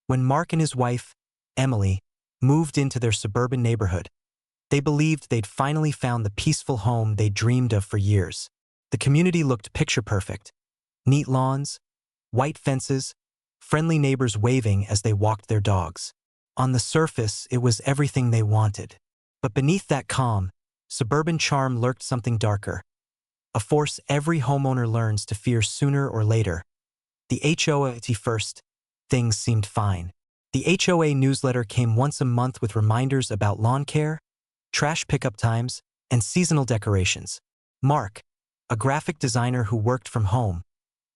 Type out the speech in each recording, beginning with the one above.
When Mark and his wife, Emily, moved into their suburban neighborhood, they believed they'd finally found the peaceful home they dreamed of for years. The community looked picture-perfect. Neat lawns, white fences, friendly neighbors waving as they walked their dogs. On the surface, it was everything they wanted. But beneath that calm, suburban charm lurked something darker, a force every homeowner learns to fear sooner or later. The HOA. First, things seemed fine. The HOA newsletter came once a month with reminders about lawn care, trash pickup times, and seasonal decorations. Mark, a graphic designer who worked from home,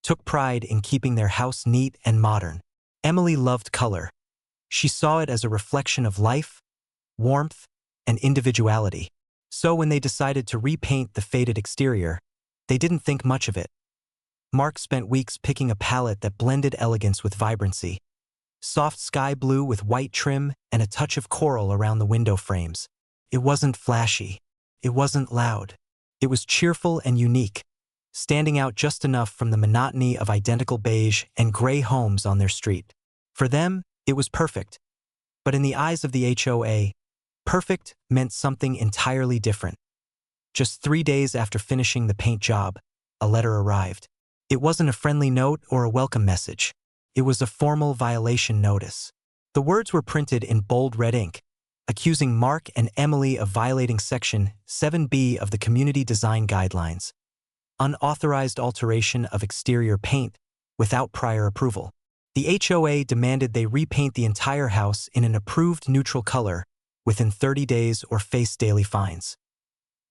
took pride in keeping their house neat and modern. Emily loved color. She saw it as a reflection of life, warmth, and individuality. So when they decided to repaint the faded exterior, they didn't think much of it. Mark spent weeks picking a palette that blended elegance with vibrancy. Soft sky blue with white trim and a touch of coral around the window frames. It wasn't flashy. It wasn't loud. It was cheerful and unique, standing out just enough from the monotony of identical beige and gray homes on their street. For them, it was perfect. But in the eyes of the HOA, perfect meant something entirely different. Just 3 days after finishing the paint job, a letter arrived. It wasn't a friendly note or a welcome message. It was a formal violation notice. The words were printed in bold red ink, accusing Mark and Emily of violating Section 7B of the Community Design Guidelines, unauthorized alteration of exterior paint without prior approval. The HOA demanded they repaint the entire house in an approved neutral color within 30 days or face daily fines.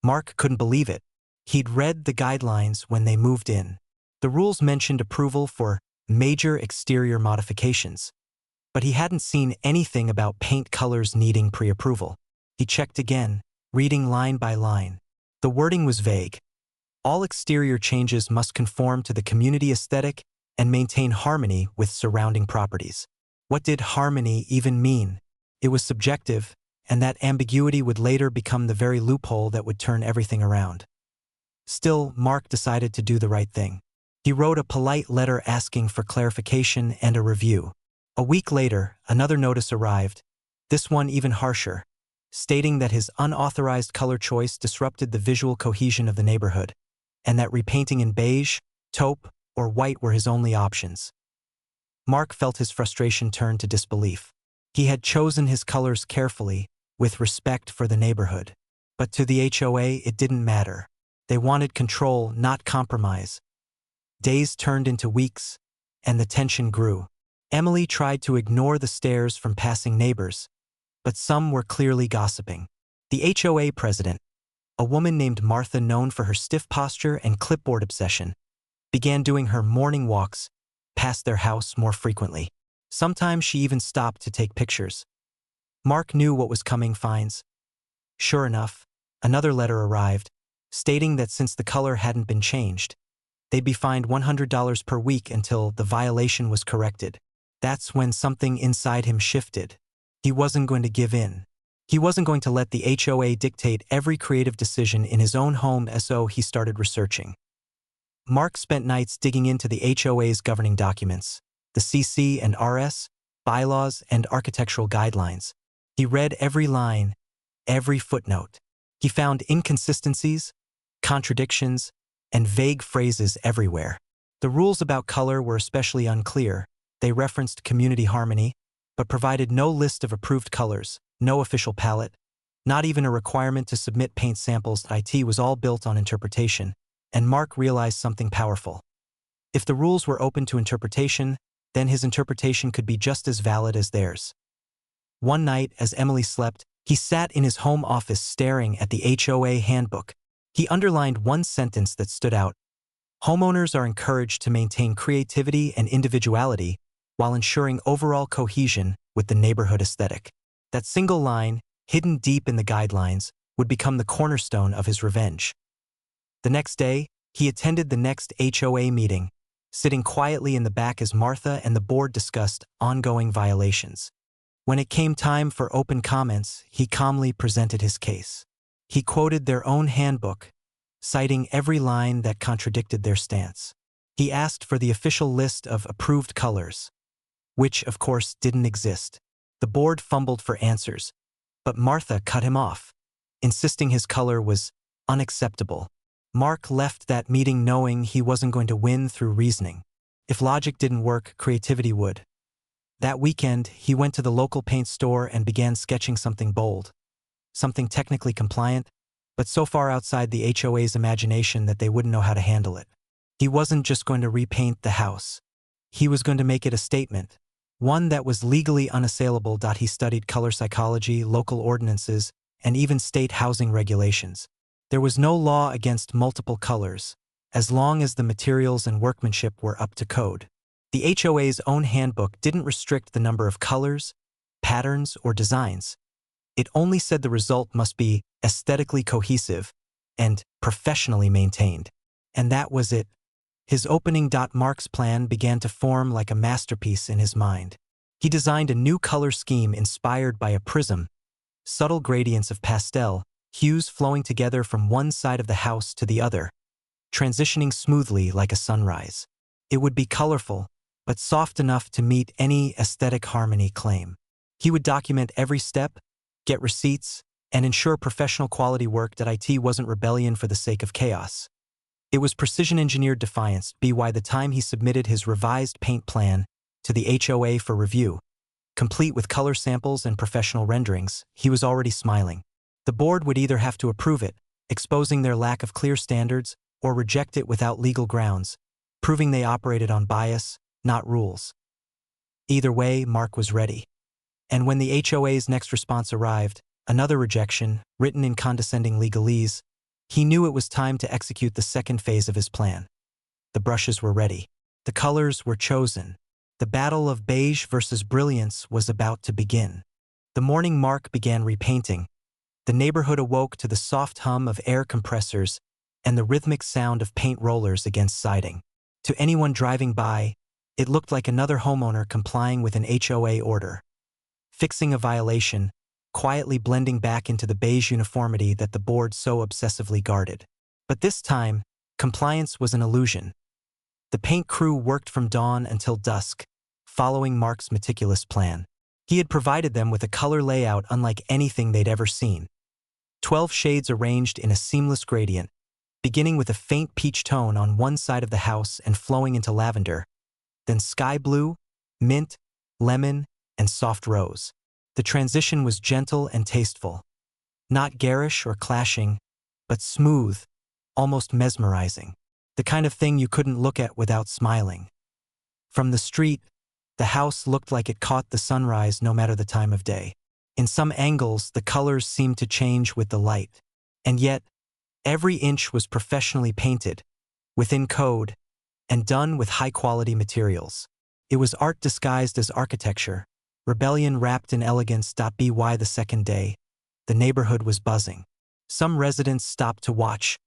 Mark couldn't believe it. He'd read the guidelines when they moved in. The rules mentioned approval for major exterior modifications, but he hadn't seen anything about paint colors needing pre-approval. He checked again, reading line by line. The wording was vague. All exterior changes must conform to the community aesthetic and maintain harmony with surrounding properties. What did harmony even mean? It was subjective, and that ambiguity would later become the very loophole that would turn everything around. Still, Mark decided to do the right thing. He wrote a polite letter asking for clarification and a review. A week later, another notice arrived, this one even harsher, stating that his unauthorized color choice disrupted the visual cohesion of the neighborhood, and that repainting in beige, taupe, or white were his only options. Mark felt his frustration turn to disbelief. He had chosen his colors carefully, with respect for the neighborhood. But to the HOA, it didn't matter. They wanted control, not compromise. Days turned into weeks, and the tension grew. Emily tried to ignore the stares from passing neighbors, but some were clearly gossiping. The HOA president, a woman named Martha known for her stiff posture and clipboard obsession, began doing her morning walks past their house more frequently. Sometimes she even stopped to take pictures. Mark knew what was coming, fines. Sure enough, another letter arrived, stating that since the color hadn't been changed, they'd be fined $100 per week until the violation was corrected. That's when something inside him shifted. He wasn't going to give in. He wasn't going to let the HOA dictate every creative decision in his own home, so he started researching. Mark spent nights digging into the HOA's governing documents, the CC and RS, bylaws, and architectural guidelines. He read every line, every footnote. He found inconsistencies, contradictions, and vague phrases everywhere. The rules about color were especially unclear. They referenced community harmony, but provided no list of approved colors, no official palette, not even a requirement to submit paint samples. It was all built on interpretation, and Mark realized something powerful. If the rules were open to interpretation, then his interpretation could be just as valid as theirs. One night, as Emily slept, he sat in his home office staring at the HOA handbook. He underlined one sentence that stood out. Homeowners are encouraged to maintain creativity and individuality while ensuring overall cohesion with the neighborhood aesthetic. That single line, hidden deep in the guidelines, would become the cornerstone of his revenge. The next day, he attended the next HOA meeting, sitting quietly in the back as Martha and the board discussed ongoing violations. When it came time for open comments, he calmly presented his case. He quoted their own handbook, citing every line that contradicted their stance. He asked for the official list of approved colors. which, of course, didn't exist. The board fumbled for answers, but Martha cut him off, insisting his color was unacceptable. Mark left that meeting knowing he wasn't going to win through reasoning. If logic didn't work, creativity would. That weekend, he went to the local paint store and began sketching something bold, something technically compliant, but so far outside the HOA's imagination that they wouldn't know how to handle it. He wasn't just going to repaint the house. He was going to make it a statement, one that was legally unassailable. He studied color psychology, local ordinances, and even state housing regulations. There was no law against multiple colors, as long as the materials and workmanship were up to code. The HOA's own handbook didn't restrict the number of colors, patterns, or designs. It only said the result must be aesthetically cohesive and professionally maintained. And that was it. His opening. Mark's plan began to form like a masterpiece in his mind. He designed a new color scheme inspired by a prism, subtle gradients of pastel, hues flowing together from one side of the house to the other, transitioning smoothly like a sunrise. It would be colorful, but soft enough to meet any aesthetic harmony claim. He would document every step, get receipts, and ensure professional quality work. It wasn't rebellion for the sake of chaos. It was precision-engineered defiance. By the time he submitted his revised paint plan to the HOA for review, complete with color samples and professional renderings, he was already smiling. The board would either have to approve it, exposing their lack of clear standards, or reject it without legal grounds, proving they operated on bias, not rules. Either way, Mark was ready. And when the HOA's next response arrived, another rejection, written in condescending legalese, he knew it was time to execute the second phase of his plan. The brushes were ready. The colors were chosen. The battle of beige versus brilliance was about to begin. The morning Mark began repainting. The neighborhood awoke to the soft hum of air compressors and the rhythmic sound of paint rollers against siding. To anyone driving by, it looked like another homeowner complying with an HOA order, fixing a violation, quietly blending back into the beige uniformity that the board so obsessively guarded. But this time, compliance was an illusion. The paint crew worked from dawn until dusk, following Mark's meticulous plan. He had provided them with a color layout unlike anything they'd ever seen. 12 shades arranged in a seamless gradient, beginning with a faint peach tone on one side of the house and flowing into lavender, then sky blue, mint, lemon, and soft rose. The transition was gentle and tasteful, not garish or clashing, but smooth, almost mesmerizing, the kind of thing you couldn't look at without smiling. From the street, the house looked like it caught the sunrise no matter the time of day. In some angles, the colors seemed to change with the light, and yet, every inch was professionally painted, within code, and done with high-quality materials. It was art disguised as architecture, rebellion wrapped in elegance. By the second day, the neighborhood was buzzing. Some residents stopped to watch,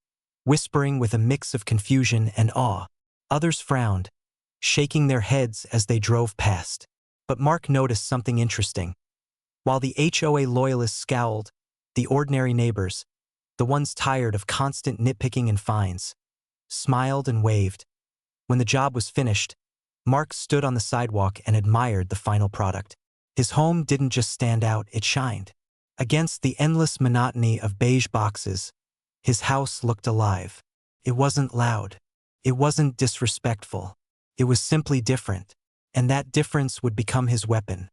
whispering with a mix of confusion and awe. Others frowned, shaking their heads as they drove past. But Mark noticed something interesting. While the HOA loyalists scowled, the ordinary neighbors, the ones tired of constant nitpicking and fines, smiled and waved. When the job was finished, Mark stood on the sidewalk and admired the final product. His home didn't just stand out, it shined. Against the endless monotony of beige boxes, his house looked alive. It wasn't loud. It wasn't disrespectful. It was simply different, and that difference would become his weapon.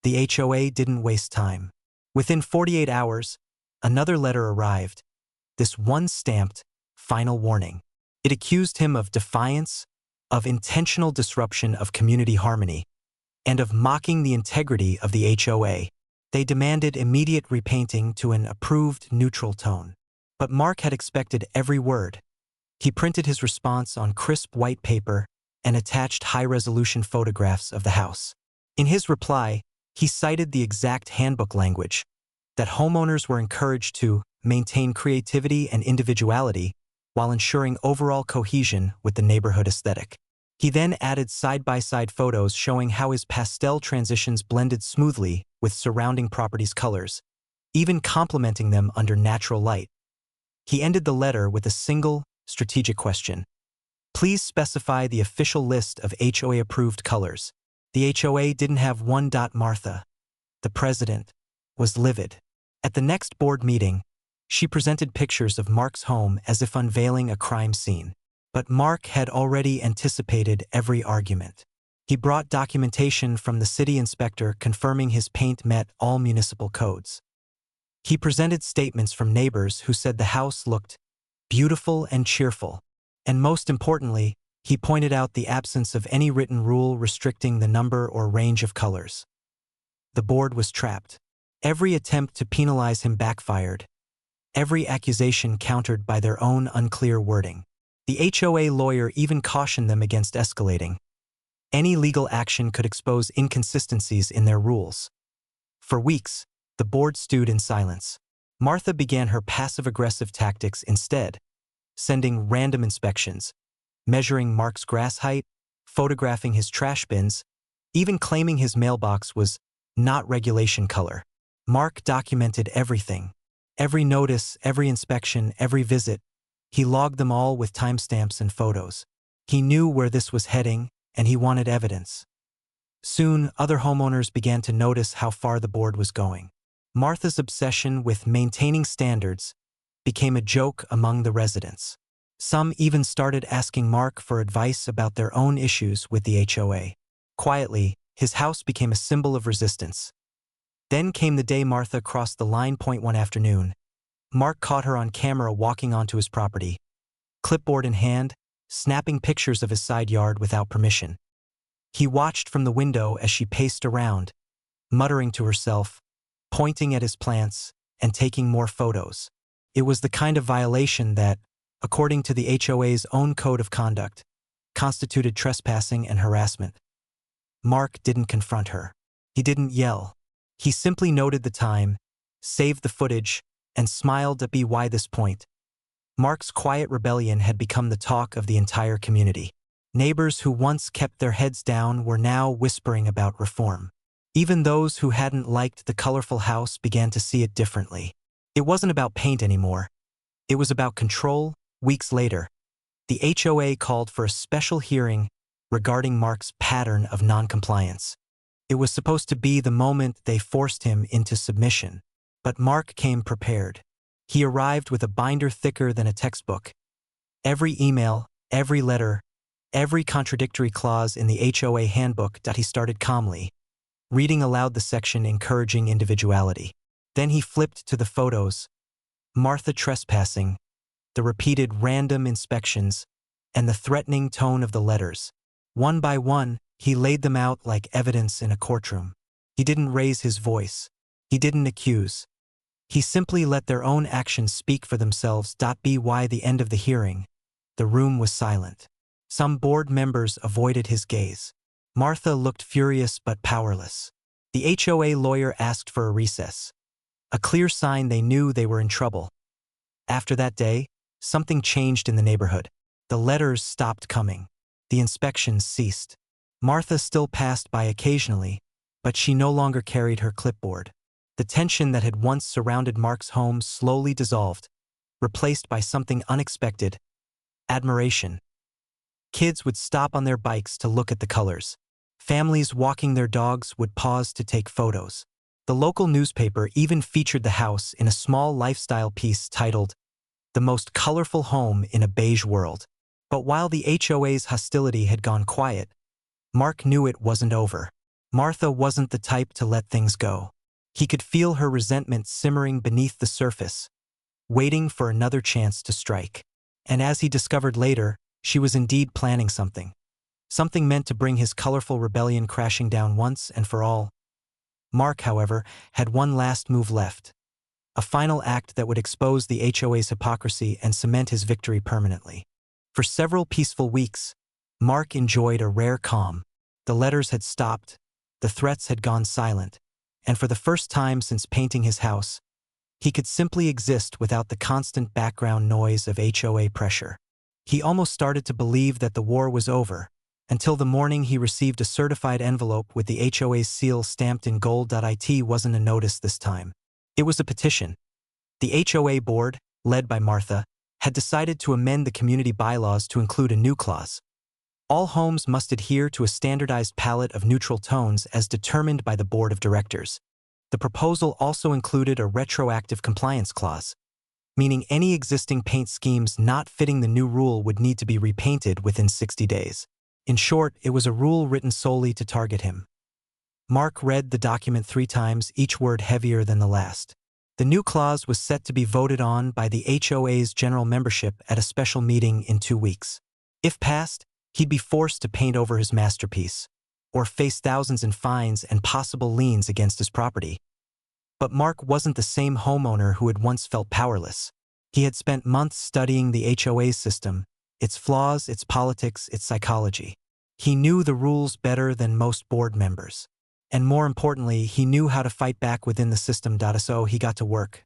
The HOA didn't waste time. Within 48 hours, another letter arrived, this one stamped, final warning. It accused him of defiance, of intentional disruption of community harmony, and of mocking the integrity of the HOA. They demanded immediate repainting to an approved neutral tone. But Mark had expected every word. He printed his response on crisp white paper and attached high-resolution photographs of the house. In his reply, he cited the exact handbook language, that homeowners were encouraged to maintain creativity and individuality while ensuring overall cohesion with the neighborhood aesthetic. He then added side-by-side photos showing how his pastel transitions blended smoothly with surrounding properties' colors, even complementing them under natural light. He ended the letter with a single, strategic question. Please specify the official list of HOA-approved colors. The HOA didn't have one. Martha, the president, was livid. At the next board meeting, she presented pictures of Mark's home as if unveiling a crime scene. But Mark had already anticipated every argument. He brought documentation from the city inspector confirming his paint met all municipal codes. He presented statements from neighbors who said the house looked beautiful and cheerful. And most importantly, he pointed out the absence of any written rule restricting the number or range of colors. The board was trapped. Every attempt to penalize him backfired. Every accusation countered by their own unclear wording. The HOA lawyer even cautioned them against escalating. Any legal action could expose inconsistencies in their rules. For weeks, the board stewed in silence. Martha began her passive-aggressive tactics instead, sending random inspections, measuring Mark's grass height, photographing his trash bins, even claiming his mailbox was not regulation color. Mark documented everything. Every notice, every inspection, every visit. He logged them all with timestamps and photos. He knew where this was heading, and he wanted evidence. Soon, other homeowners began to notice how far the board was going. Martha's obsession with maintaining standards became a joke among the residents. Some even started asking Mark for advice about their own issues with the HOA. Quietly, his house became a symbol of resistance. Then came the day Martha crossed the line. One afternoon, Mark caught her on camera walking onto his property, clipboard in hand, snapping pictures of his side yard without permission. He watched from the window as she paced around, muttering to herself, pointing at his plants, and taking more photos. It was the kind of violation that, according to the HOA's own code of conduct, constituted trespassing and harassment. Mark didn't confront her. He didn't yell. He simply noted the time, saved the footage, and smiled at by this point. Mark's quiet rebellion had become the talk of the entire community. Neighbors who once kept their heads down were now whispering about reform. Even those who hadn't liked the colorful house began to see it differently. It wasn't about paint anymore. It was about control. Weeks later, the HOA called for a special hearing regarding Mark's pattern of noncompliance. It was supposed to be the moment they forced him into submission. But Mark came prepared. He arrived with a binder thicker than a textbook. Every email, every letter, every contradictory clause in the HOA handbook. He started calmly, reading aloud the section encouraging individuality. Then he flipped to the photos. Martha trespassing, the repeated random inspections, and the threatening tone of the letters. One by one, he laid them out like evidence in a courtroom. He didn't raise his voice. He didn't accuse. He simply let their own actions speak for themselves. By the end of the hearing, the room was silent. Some board members avoided his gaze. Martha looked furious but powerless. The HOA lawyer asked for a recess, a clear sign they knew they were in trouble. After that day, something changed in the neighborhood. The letters stopped coming. The inspections ceased. Martha still passed by occasionally, but she no longer carried her clipboard. The tension that had once surrounded Mark's home slowly dissolved, replaced by something unexpected: admiration. Kids would stop on their bikes to look at the colors. Families walking their dogs would pause to take photos. The local newspaper even featured the house in a small lifestyle piece titled, "The Most Colorful Home in a Beige World." But while the HOA's hostility had gone quiet, Mark knew it wasn't over. Martha wasn't the type to let things go. He could feel her resentment simmering beneath the surface, waiting for another chance to strike. And as he discovered later, she was indeed planning something. Something meant to bring his colorful rebellion crashing down once and for all. Mark, however, had one last move left. A final act that would expose the HOA's hypocrisy and cement his victory permanently. For several peaceful weeks, Mark enjoyed a rare calm. The letters had stopped, the threats had gone silent, and for the first time since painting his house, he could simply exist without the constant background noise of HOA pressure. He almost started to believe that the war was over, until the morning he received a certified envelope with the HOA's seal stamped in gold. It wasn't a notice this time. It was a petition. The HOA board, led by Martha, had decided to amend the community bylaws to include a new clause. All homes must adhere to a standardized palette of neutral tones as determined by the board of directors. The proposal also included a retroactive compliance clause, meaning any existing paint schemes not fitting the new rule would need to be repainted within 60 days. In short, it was a rule written solely to target him. Mark read the document 3 times, each word heavier than the last. The new clause was set to be voted on by the HOA's general membership at a special meeting in 2 weeks. If passed, he'd be forced to paint over his masterpiece, or face thousands in fines and possible liens against his property. But Mark wasn't the same homeowner who had once felt powerless. He had spent months studying the HOA system, its flaws, its politics, its psychology. He knew the rules better than most board members. And more importantly, he knew how to fight back within the system. So he got to work.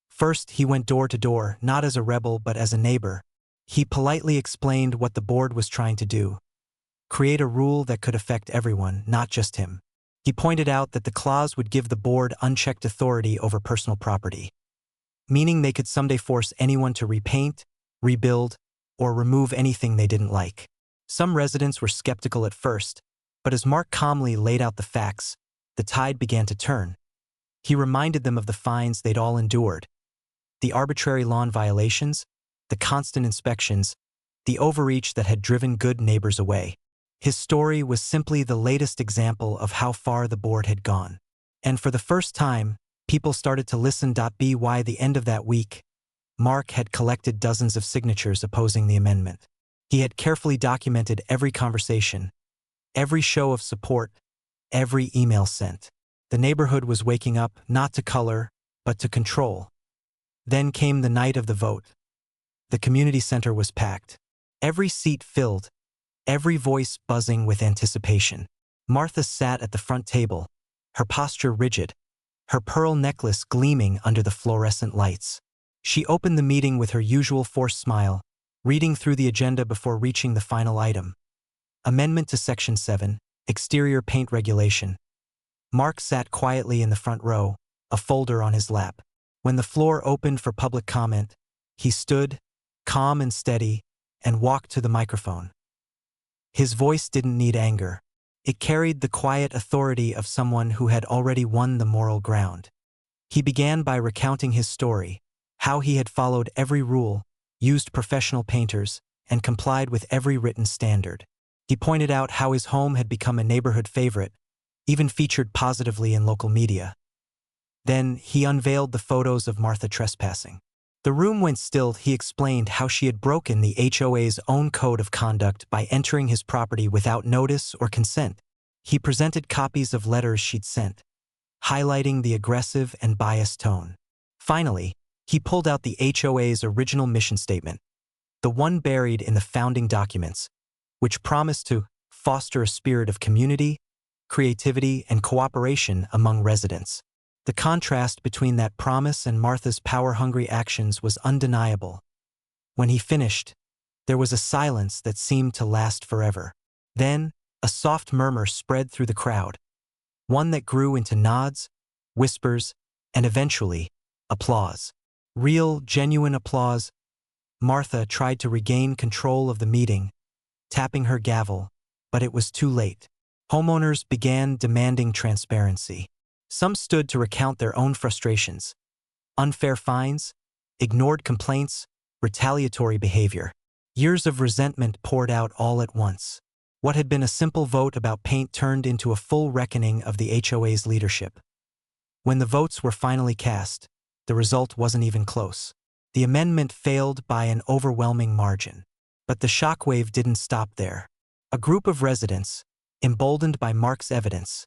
First, he went door to door, not as a rebel but as a neighbor. He politely explained what the board was trying to do: create a rule that could affect everyone, not just him. He pointed out that the clause would give the board unchecked authority over personal property, meaning they could someday force anyone to repaint, rebuild, or remove anything they didn't like. Some residents were skeptical at first, but as Mark calmly laid out the facts, the tide began to turn. He reminded them of the fines they'd all endured, the arbitrary lawn violations, the constant inspections, the overreach that had driven good neighbors away. His story was simply the latest example of how far the board had gone. And for the first time, people started to listen. By the end of that week, Mark had collected dozens of signatures opposing the amendment. He had carefully documented every conversation, every show of support, every email sent. The neighborhood was waking up, not to color, but to control. Then came the night of the vote. The community center was packed. Every seat filled, every voice buzzing with anticipation. Martha sat at the front table, her posture rigid, her pearl necklace gleaming under the fluorescent lights. She opened the meeting with her usual forced smile, reading through the agenda before reaching the final item: Amendment to Section 7, Exterior Paint Regulation. Mark sat quietly in the front row, a folder on his lap. When the floor opened for public comment, he stood, calm and steady, and walked to the microphone. His voice didn't need anger. It carried the quiet authority of someone who had already won the moral ground. He began by recounting his story, how he had followed every rule, used professional painters, and complied with every written standard. He pointed out how his home had become a neighborhood favorite, even featured positively in local media. Then he unveiled the photos of Martha trespassing. The room went still. He explained how she had broken the HOA's own code of conduct by entering his property without notice or consent. He presented copies of letters she'd sent, highlighting the aggressive and biased tone. Finally, he pulled out the HOA's original mission statement, the one buried in the founding documents, which promised to foster a spirit of community, creativity, and cooperation among residents. The contrast between that promise and Martha's power-hungry actions was undeniable. When he finished, there was a silence that seemed to last forever. Then, a soft murmur spread through the crowd, one that grew into nods, whispers, and eventually, applause. Real, genuine applause. Martha tried to regain control of the meeting, tapping her gavel, but it was too late. Homeowners began demanding transparency. Some stood to recount their own frustrations: unfair fines, ignored complaints, retaliatory behavior. Years of resentment poured out all at once. What had been a simple vote about paint turned into a full reckoning of the HOA's leadership. When the votes were finally cast, the result wasn't even close. The amendment failed by an overwhelming margin. But the shockwave didn't stop there. A group of residents, emboldened by Mark's evidence,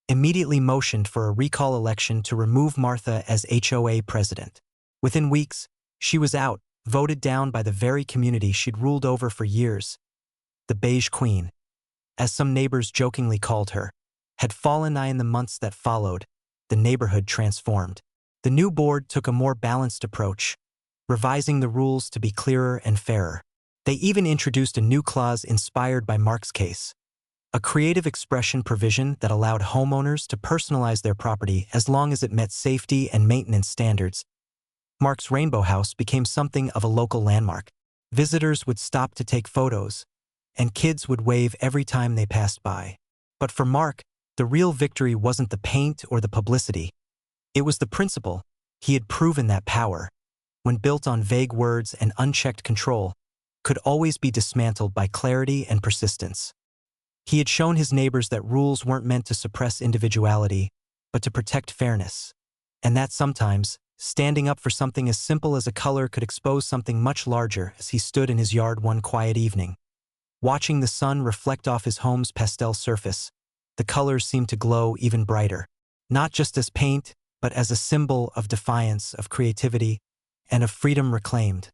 immediately motioned for a recall election to remove Martha as HOA president. Within weeks, she was out, voted down by the very community she'd ruled over for years. The Beige Queen, as some neighbors jokingly called her, had fallen. In the months that followed, the neighborhood transformed. The new board took a more balanced approach, revising the rules to be clearer and fairer. They even introduced a new clause inspired by Mark's case, a creative expression provision that allowed homeowners to personalize their property as long as it met safety and maintenance standards. Mark's rainbow house became something of a local landmark. Visitors would stop to take photos, and kids would wave every time they passed by. But for Mark, the real victory wasn't the paint or the publicity. It was the principle. He had proven that power, when built on vague words and unchecked control, could always be dismantled by clarity and persistence. He had shown his neighbors that rules weren't meant to suppress individuality, but to protect fairness. And that sometimes, standing up for something as simple as a color could expose something much larger. As he stood in his yard one quiet evening, watching the sun reflect off his home's pastel surface, the colors seemed to glow even brighter, not just as paint, but as a symbol of defiance, of creativity, and of freedom reclaimed.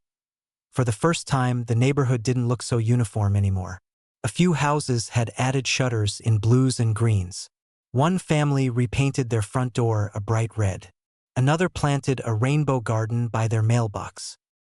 For the first time, the neighborhood didn't look so uniform anymore. A few houses had added shutters in blues and greens. One family repainted their front door a bright red. Another planted a rainbow garden by their mailbox.